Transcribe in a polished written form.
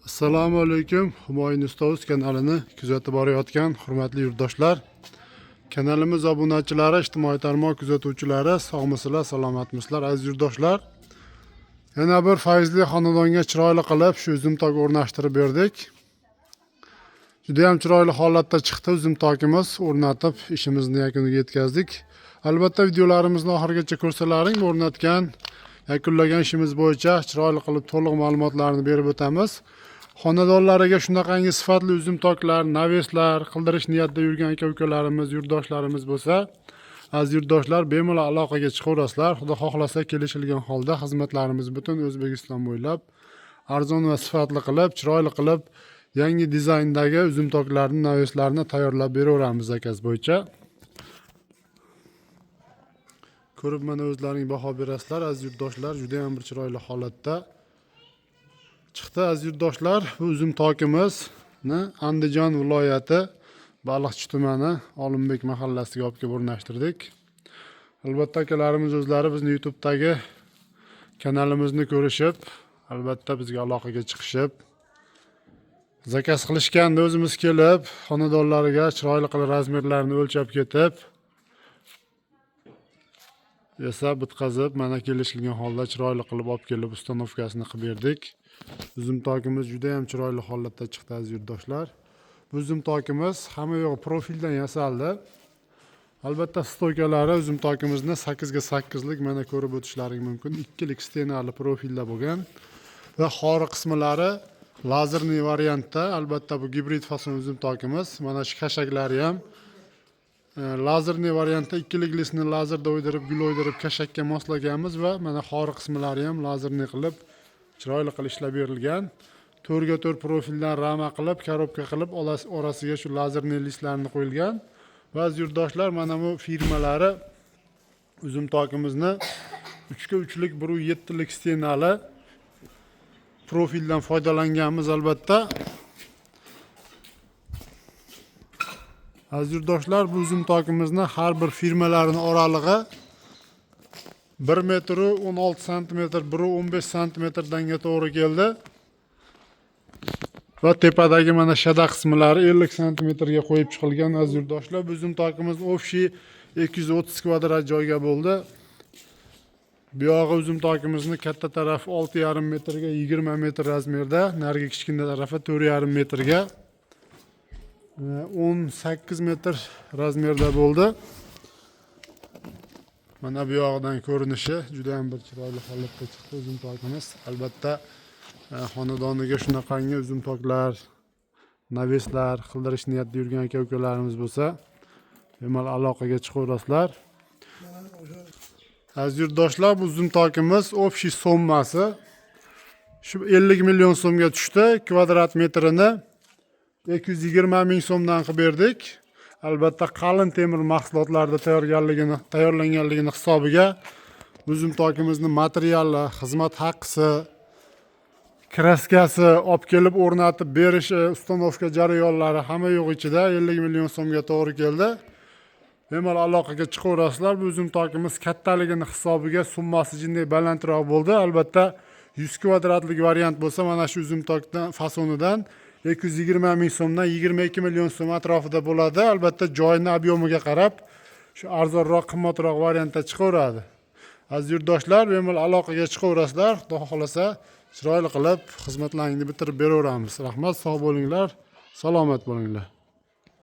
Assalomu alaykum. Humoyun Ustoz kanalini kuzatib borayotgan hurmatli yurtdoshlar. Kanalimiz obunachilari, ijtimoiy tarmoq kuzatuvchilari, sog'misizlar, salomatmisizlar aziz yurtdoshlar. Yana bir fayzli xonadonga chiroyli qilib shu uzum tok o'rnashtirib berdik. Juda ham chiroyli holatda chiqdi uzum tokimiz. O'rnatib ishimizni yakuniga yetkazdik. Albatta videolarimizni oxirigacha ko'rsalaring, o'rnatgan yakunlagan ishimiz bo'yicha chiroyli qilib to'liq ma'lumotlarni berib o'tamiz. Xonadonlariga shunaqangi sifatli uzum toklar, naveslar qildirish niyatida yurgan aka-ukalarimiz, yurtdoshlarimiz bo'lsa, aziz yurtdoshlar bemalol aloqaga chiqaverasizlar. Xudo xohlasa kelishilgan holda xizmatlarimiz butun O'zbekiston bo'ylab arzon va sifatli qilib, chiroyli qilib yangi dizayndagi uzum toklarni, naveslarni tayyorlab beraveramiz zakaz bo'yicha. Ko'rib mana o'zlaring baho berasizlar aziz yurtdoshlar, juda ham bir chiroyli holatda chiqdi aziz yurtdoshlar. Bu uzum tokimizni Andijon viloyati Baliqchi tumani Olinbek mahallasiga olib kelib o'rnashtirdik. Albatta akalarimiz o'zlari bizni YouTube'dagi kanalimizni ko'rishib, albatta bizga aloqaga chiqishib, zakaz qilishganda o'zimiz kelib, xonadonlariga chiroyli qilib razmerlarini o'lchab ketib, esa bitqazib, mana kelishilgan holda chiroyli qilib olib kelib ustanovkasini qilib berdik. Uzum tokimiz juda ham chiroyli holatda chiqdi aziz yurtdoshlar. Bu uzum tokimiz hamma yo'g'i profildan yasaldi. Albatta stoykalari uzum tokimizni 8 ga 8 lik mana ko'rib o'tishlaring mumkin. 2 lik stenali profilda bo'lgan va xori qismlari lazerniy variantda. Albatta bu gibrid fason uzum tokimiz. Mana shu kashaklari ham lazerniy variantda 2 lik listni lazerda o'ydirib, gul o'ydirib kashakka moslaganmiz va mana xori qismlari ham lazerniy qilib chiroyli qilib ishlab berilgan. 4 ga 4 profildan rama qilib, korobka qilib, orasiga shu lazerniy listlarni qo'yilgan. Va aziz yurtdoshlar, mana bu firmalari uzum tokimizni 3 ga 3 lik 1.7 lik stenali profildan foydalanganmiz albatta. Aziz yurtdoshlar, bu uzum tokimizni har bir firmalarining oralig'i 1 metr 16 cm, 1.15 cm-danga to'g'ri keldi. Va tepadagi mana shada qismlari 50 cm ga qo'yib chiqilgan aziz yurtdoshlar. Bu uzum tokimiz общий 230 kvadrat joyga bo'ldi. Bu yog'i uzum tokimizni katta tarafi 6,5 metrga 20 metr razmerda, narigi kichkina tarafi 4,5 metrga 18 metr razmerda bo'ldi. Mana bu yog'idan ko'rinishi juda ham bir chiroyli holatda chiqdi uzum tokimiz. Albatta xonadoniga shunaqangi uzum toklar, naveslar qildirish niyatida yurgan aka-ukalarimiz bo'lsa, bemalol aloqaga chiqaverasizlar. Aziz yurtdoshlar, bu uzum tokimiz общий sommasi shu 50 million so'mga tushdi. Kvadrat metrini 220 ming so'mdan qilib berdik. Albatta qalin temir mahsulotlarda tayyorlanganligini hisobiga uzum tokimizni materiali, xizmat haqqisi, kraskasi olib kelib o'rnatib berishi, ustanovka jarayonlari hamma yo'q ichida 50 million so'mga to'g'ri keldi. Bemalol aloqaga chiqaverasizlar. Bu uzum tokimiz kattaligini hisobiga summasi jinday balandroq bo'ldi. Albatta 100 kvadratlik variant bo'lsa, mana shu uzum tokdan fasonidan 220 ming so'mdan 22 million so'm atrofida bo'ladi. Albatta joyning ob'yomiga qarab shu arzonroq, qimmatroq variantda chiqaveradi. Aziz yurtdoshlar, bemalol aloqaga chiqaverasizlar. Xudo xolasa chiroyli qilib xizmatlaringizni bitirib beraveramiz. Rahmat, sog' bo'linglar, salomat bo'linglar.